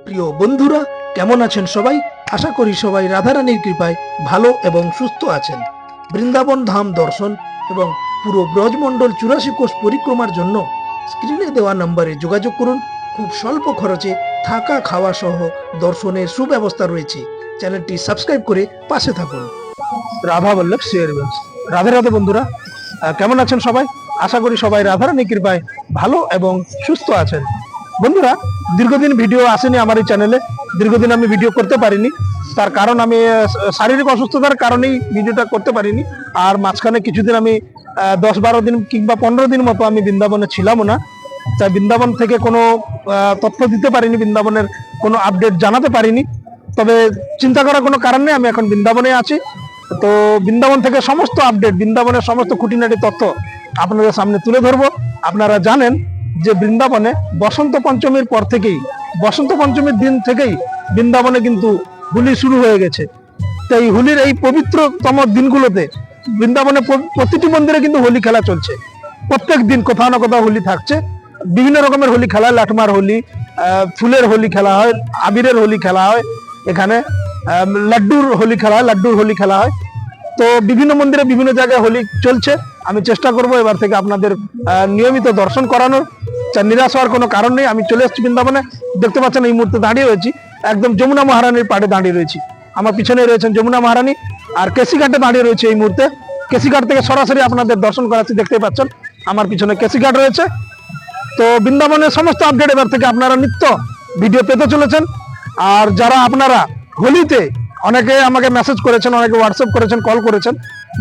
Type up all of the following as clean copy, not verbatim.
প্রিয় বন্ধুরা, কেমন আছেন সবাই? আশা করি সবাই রাধারানীর কৃপায় ভালো এবং সুস্থ আছেন। বৃন্দাবন ধাম দর্শন এবং পুরো ব্রজমণ্ডল 84 কোষ পরিক্রমার জন্য স্ক্রিনে দেওয়া নম্বরে যোগাযোগ করুন। খুব স্বল্প খরচে থাকা খাওয়া সহ দর্শনের সুব্যবস্থা রয়েছে। চ্যানেলটি সাবস্ক্রাইব করে পাশে থাকুন। রাধা বল্লভ শেয়ারগঞ্জ। রাধে রাধে বন্ধুরা, কেমন আছেন সবাই? আশা করি সবাই রাধারানীর কৃপায় ভালো এবং সুস্থ আছেন। বন্ধুরা, দীর্ঘদিন ভিডিও আসেনি আমার এই চ্যানেলে। দীর্ঘদিন আমি ভিডিও করতে পারিনি, তার কারণ আমি শারীরিক অসুস্থতার কারণেই ভিডিওটা করতে পারিনি। আর মাঝখানে কিছুদিন আমি 10-12 দিন কিংবা 15 দিন মতো আমি বৃন্দাবনে ছিলামও না। তাই বৃন্দাবন থেকে কোনো তথ্য দিতে পারিনি, বৃন্দাবনের কোনো আপডেট জানাতে পারিনি। তবে চিন্তা করার কোনো কারণ নেই, আমি এখন বৃন্দাবনে আছি। তো বৃন্দাবন থেকে সমস্ত আপডেট, বৃন্দাবনের সমস্ত খুঁটিনাটি তথ্য আপনাদের সামনে তুলে ধরবো। আপনারা জানেন যে বৃন্দাবনে বসন্ত পঞ্চমীর পর থেকেই, বসন্ত পঞ্চমীর দিন থেকেই বৃন্দাবনে কিন্তু হোলি শুরু হয়ে গেছে। তাই হোলির এই পবিত্রতম দিনগুলোতে বৃন্দাবনে প্রতিটি মন্দিরে কিন্তু হোলি খেলা চলছে। প্রত্যেক দিন কোথাও না কোথাও হোলি থাকছে। বিভিন্ন রকমের হোলি খেলা হয়, লাঠমার হোলি, ফুলের হোলি খেলা হয়, আবিরের হোলি খেলা হয়, এখানে লাড্ডুর হোলি খেলা হয়, লাড্ডুর হোলি খেলা হয়। তো বিভিন্ন মন্দিরে বিভিন্ন জায়গায় হোলি চলছে। আমি চেষ্টা করব এবার থেকে আপনাদের নিয়মিত দর্শন করানোর। নিরাশ হওয়ার কোনো কারণ নেই। আমি চলে এসেছি বৃন্দাবনে। দেখতে পাচ্ছেন এই মুহূর্তে দাঁড়িয়ে রয়েছি একদম যমুনা মহারানীর পাড়ে দাঁড়িয়ে রয়েছি। আমার পিছনে রয়েছেন যমুনা মহারানী, আর কেসিঘাটে দাঁড়িয়ে রয়েছে এই মুহূর্তে। কেসিঘাট থেকে সরাসরি আপনাদের দর্শন করাচ্ছি। দেখতে পাচ্ছেন আমার পিছনে কেসিঘাট রয়েছে। তো বৃন্দাবনের সমস্ত আপডেট এবার থেকে আপনারা নিত্য ভিডিও পেতে চলেছেন। আর যারা আপনারা হোলিতে, অনেকে আমাকে মেসেজ করেছেন, অনেকে হোয়াটসঅ্যাপ করেছেন, কল করেছেন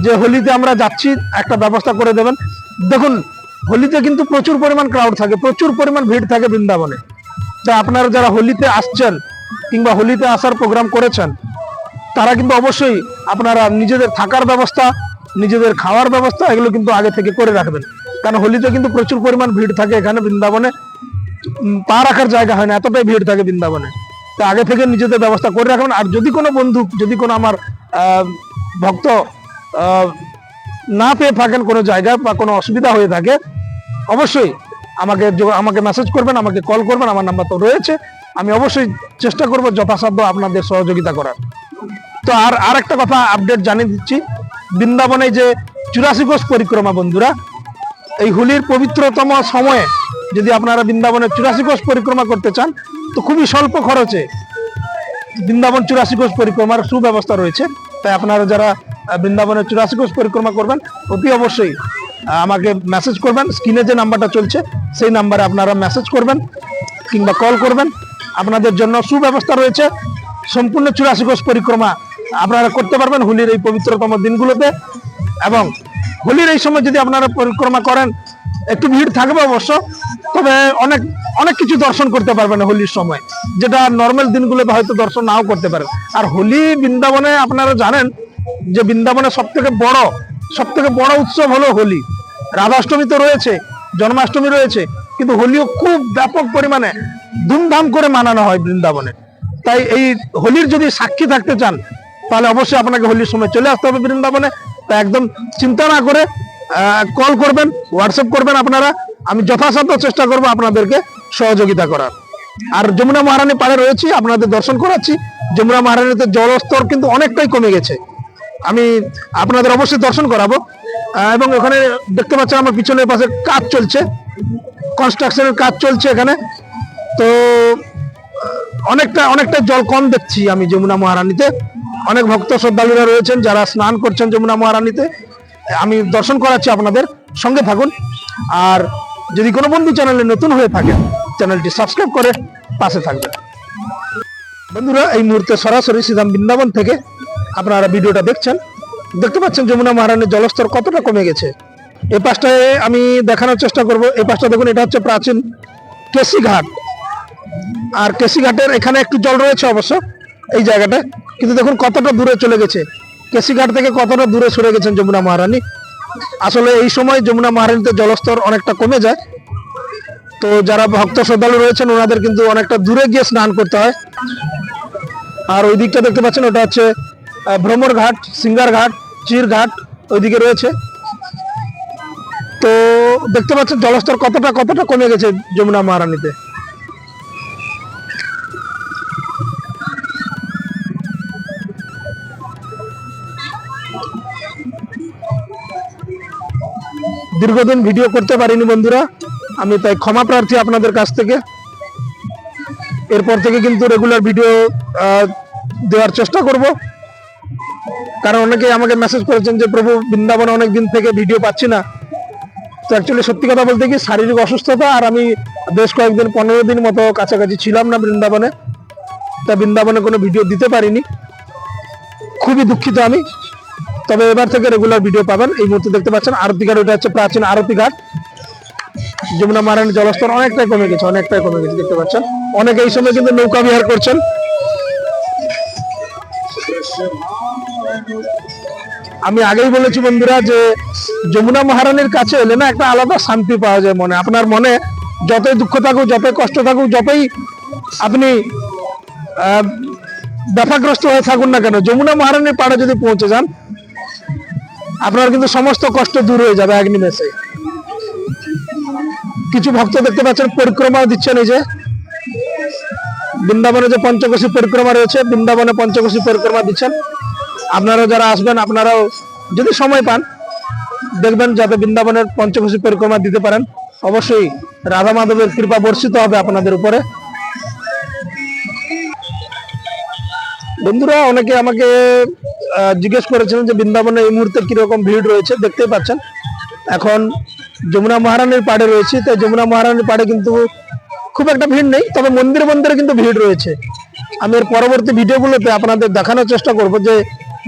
যে হোলিতে আমরা যাচ্ছি, একটা ব্যবস্থা করে দেবেন। দেখুন, হোলিতে কিন্তু প্রচুর পরিমাণ ক্রাউড থাকে, প্রচুর পরিমাণ ভিড় থাকে বৃন্দাবনে। তা আপনারা যারা হোলিতে আসছেন কিংবা হোলিতে আসার প্রোগ্রাম করেছেন, তারা কিন্তু অবশ্যই আপনারা নিজেদের থাকার ব্যবস্থা, নিজেদের খাওয়ার ব্যবস্থা এগুলো কিন্তু আগে থেকে করে রাখবেন। কারণ হোলিতে কিন্তু প্রচুর পরিমাণ ভিড় থাকে এখানে বৃন্দাবনে, পা রাখার জায়গা হয় না, এতটাই ভিড় থাকে বৃন্দাবনে। তো আগে থেকে নিজেদের ব্যবস্থা করে রাখবেন। আর যদি কোনো বন্ধু, যদি কোনো আমার ভক্ত না পেয়ে থাকেন কোনো জায়গায় বা কোনো অসুবিধা হয়ে থাকে, অবশ্যই আমাকে মেসেজ করবেন, আমাকে কল করবেন। আমার নাম্বার তো রয়েছে। আমি অবশ্যই চেষ্টা করব যথাসাধ্য আপনাদের সহযোগিতা করার। তো আর একটা কথা আপডেট জানিয়ে দিচ্ছি, বৃন্দাবনে যে 84 কোষ পরিক্রমা বন্ধুরা, এই হোলির পবিত্রতম সময়ে যদি আপনারা বৃন্দাবনের 84 কোষ পরিক্রমা করতে চান, তো খুবই স্বল্প খরচে বৃন্দাবন 84 কোষ পরিক্রমার সুব্যবস্থা রয়েছে। তাই আপনারা যারা বৃন্দাবনের 84 কোষ পরিক্রমা করবেন, অতি অবশ্যই আমাকে মেসেজ করবেন। স্ক্রিনে যে নাম্বারটা চলছে সেই নাম্বারে আপনারা মেসেজ করবেন কিংবা কল করবেন। আপনাদের জন্য সুব্যবস্থা রয়েছে। সম্পূর্ণ 84 কোষ পরিক্রমা আপনারা করতে পারবেন হোলির এই পবিত্রতম দিনগুলোতে। এবং হোলির এই সময় যদি আপনারা পরিক্রমা করেন, একটু ভিড় থাকবে অবশ্য, তবে অনেক অনেক কিছু দর্শন করতে পারবেন হোলির সময়, যেটা নর্মাল দিনগুলোতে হয়তো দর্শন নাও করতে পারেন। আর হোলি বৃন্দাবনে আপনারা জানেন যে বৃন্দাবনে সব থেকে বড় উৎসব হলো হোলি। রাধাষ্টমী তো রয়েছে, জন্মাষ্টমী রয়েছে, কিন্তু হোলিও খুব ব্যাপক পরিমাণে ধুমধাম করে মানানো হয় বৃন্দাবনে। তাই এই হোলির যদি সাক্ষী থাকতে চান, তাহলে অবশ্যই আপনাকে হোলির সময় চলে আসতে হবে বৃন্দাবনে। তাই একদম চিন্তা না করে কল করবেন, হোয়াটসঅ্যাপ করবেন আপনারা। আমি যথাসাধ্য চেষ্টা করব আপনাদেরকে সহযোগিতা করার। আর যমুনা মহারানী পাড়ে রয়েছি, আপনাদের দর্শন করাচ্ছি। যমুনা মহারানীতে জলস্তর কিন্তু অনেকটাই কমে গেছে, আমি আপনাদের অবশ্যই দর্শন করাবো। এবং ওখানে দেখতে পাচ্ছেন আমার পিছনের পাশে কাজ চলছে, কনস্ট্রাকশনের কাজ চলছে এখানে। তো অনেকটা জল কম দেখছি আমি যমুনা মহারানীতে। অনেক ভক্ত শ্রদ্ধালুরা রয়েছেন যারা স্নান করছেন যমুনা মহারানীতে। আমি দর্শন করাচ্ছি, আপনাদের সঙ্গে থাকুন। আর যদি কোনো বন্ধু চ্যানেলে নতুন হয়ে থাকেন, চ্যানেলটি সাবস্ক্রাইব করে পাশে থাকবেন। বন্ধুরা, এই মুহূর্তে সরাসরি সিধাম বৃন্দাবন থেকে আপনারা ভিডিওটা দেখছেন। দেখতে পাচ্ছেন যমুনা মহারানীর জলস্তর কতটা কমে গেছে। এই পাশটায় আমি দেখানোর চেষ্টা করব। এই পাশটা দেখুন, এটা হচ্ছে প্রাচীন কেসিঘাট। আর কেসিঘাটের এখানে একটু জল রয়েছে অবশ্য এই জায়গাটা, কিন্তু দেখুন কতটা দূরে চলে গেছে। কেসিঘাট থেকে কতটা দূরে সরে গেছেন যমুনা মহারানী। আসলে এই সময় যমুনা মহারানীতে জলস্তর অনেকটা কমে যায়। তো যারা ভক্ত শ্রদ্ধালু রয়েছেন ওনাদের কিন্তু অনেকটা দূরে গিয়ে স্নান করতে হয়। আর ওই দিকটা দেখতে পাচ্ছেন, ওটা হচ্ছে ভ্রমর ঘাট, সিঙ্গার ঘাট, চির ঘাট ওইদিকে রয়েছে। তো দেখতে পাচ্ছেন জলস্তর কতটা কমে গেছে যমুনা মহারানীতে। দীর্ঘদিন ভিডিও করতে পারিনি বন্ধুরা, আমি তাই ক্ষমা প্রার্থী আপনাদের কাছ থেকে। এরপর থেকে কিন্তু রেগুলার ভিডিও দেওয়ার চেষ্টা করব, কারণ অনেকেই আমাকে মেসেজ করেছেন যে প্রভু বৃন্দাবনে অনেকদিন থেকে ভিডিও পাচ্ছি না। তো অ্যাকচুয়ালি সত্যি কথা বলতে কি, শারীরিক অসুস্থতা, আর আমি বেশ কয়েকদিন 15 দিন মতো কাছাকাছি ছিলাম না বৃন্দাবনে, তা বৃন্দাবনে কোনো ভিডিও দিতে পারিনি, খুবই দুঃখিত আমি। তবে এবার থেকে রেগুলার ভিডিও পাবেন। এই মুহূর্তে দেখতে পাচ্ছেন আরতি ঘাট, ওটা হচ্ছে প্রাচীন আরতি ঘাট। যমুনা মহারানীর জলস্তর অনেকটাই কমে গেছে, দেখতে পাচ্ছেন। অনেকে এই সময় কিন্তু নৌকা বিহার করছেন। আমি আগেই বলেছি বন্ধুরা যে যমুনা মহারানীর কাছে এলে না একটা আলাদা শান্তি পাওয়া যায় মনে। আপনার মনে যতই দুঃখ থাকুক, যতই কষ্ট থাকুক, যতই আপনি ব্যথাগ্রস্ত হয়ে থাকুন না কেন, যমুনা মহারানীর পাড়ে যদি পৌঁছে যান, আপনার কিন্তু সমস্ত কষ্ট দূর হয়ে যাবে এক নিমেষে। কিছু ভক্ত দেখতে পাচ্ছেন পরিক্রমা দিচ্ছেন। এই যে বৃন্দাবনে যে পঞ্চকোশী পরিক্রমা রয়েছে, বৃন্দাবনে পঞ্চকোশী পরিক্রমা দিচ্ছেন। আপনারাও যারা আসবেন, আপনারাও যদি সময় পান দেখবেন যাতে বৃন্দাবনের পঞ্চকোশী পরিক্রমা দিতে পারেন। অবশ্যই রাধা মাধবের কৃপা বর্ষিত হবে আপনাদের উপরে। বন্ধুরা অনেকে আমাকে জিজ্ঞেস করেছিলেন যে বৃন্দাবনে এই মুহূর্তে কিরকম ভিড় রয়েছে। দেখতেই পাচ্ছেন এখন যমুনা মহারানীর পাড়ে রয়েছে, তাই যমুনা মহারানীর পাড়ে কিন্তু খুব একটা ভিড় নেই, তবে মন্দিরে মন্দিরে কিন্তু ভিড় রয়েছে। আমি এর পরবর্তী ভিডিওগুলোতে আপনাদের দেখানোর চেষ্টা করব যে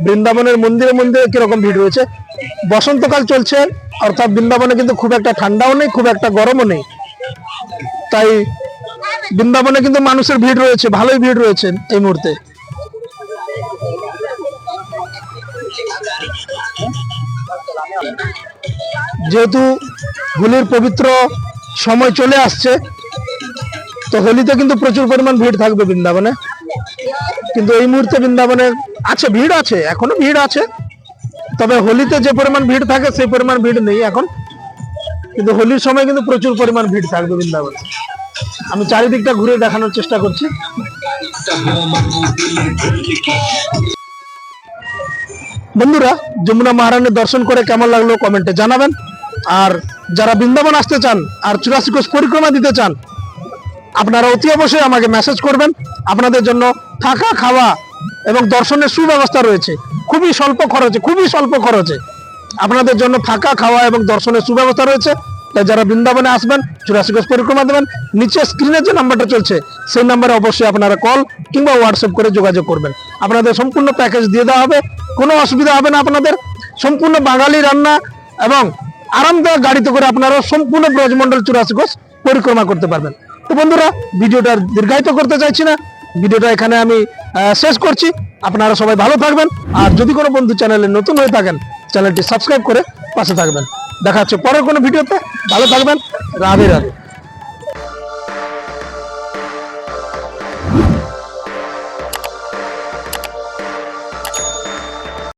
বৃন্দাবনের মন্দিরে মন্দিরে কিরকম ভিড় রয়েছে। বসন্তকাল চলছে, অর্থাৎ বৃন্দাবনে কিন্তু খুব একটা ঠান্ডাও নেই, খুব একটা গরমও নেই, তাই বৃন্দাবনে কিন্তু মানুষের ভিড় রয়েছে, ভালোই ভিড় রয়েছে এই মুহূর্তে। যেহেতু হোলির পবিত্র সময় চলে আসছে, তো হোলিতে কিন্তু প্রচুর পরিমাণ ভিড় থাকবে বৃন্দাবনে। কিন্তু এই মুহূর্তে বৃন্দাবনে আছে, ভিড় আছে, এখনো ভিড় আছে, তবে হোলিতে যে পরিমাণ ভিড় থাকে সেই পরিমাণ ভিড় নেই এখন। কিন্তু হোলির সময় কিন্তু প্রচুর পরিমাণ ভিড় থাকবে বৃন্দাবনে। আমি চারিদিকটা ঘুরে দেখানোর চেষ্টা করছি। বন্ধুরা যমুনা মহারানীর দর্শন করে কেমন লাগলো কমেন্টে জানাবেন। আর যারা বৃন্দাবন আসতে চান আর 84 কোষ পরিক্রমা দিতে চান, আপনারা অতি অবশ্যই আমাকে মেসেজ করবেন। আপনাদের জন্য থাকা, খাওয়া এবং দর্শনের সুব্যবস্থা রয়েছে, খুবই স্বল্প খরচে আপনাদের জন্য থাকা, খাওয়া এবং দর্শনের সুব্যবস্থা রয়েছে। তাই যারা বৃন্দাবনে আসবেন, 84 কোষ পরিক্রমা দেবেন, নিচে স্ক্রিনে যে নাম্বারটা চলছে সেই নাম্বারে অবশ্যই আপনারা কল কিংবা হোয়াটসঅ্যাপ করে যোগাযোগ করবেন। আপনাদের সম্পূর্ণ প্যাকেজ দিয়ে দেওয়া হবে, কোনো অসুবিধা হবে না আপনাদের। সম্পূর্ণ বাঙালি রান্না এবং আরামদায়ক গাড়িতে করে আপনারা সম্পূর্ণ ব্রজমন্ডল 84 কোষ পরিক্রমা করতে পারবেন। তো বন্ধুরা ভিডিওটা দীর্ঘায়িত করতে চাইছি না, ভিডিওটা এখানে আমি শেষ করছি। আপনারা সবাই ভালো থাকবেন, আর যদি কোনো বন্ধু চ্যানেলে নতুন হয়ে থাকেন চ্যানেলটি সাবস্ক্রাইব করে পাশে থাকবেন। দেখা হচ্ছে পরের কোনো ভিডিওতে। ভালো থাকবেন। রাধে রাধে।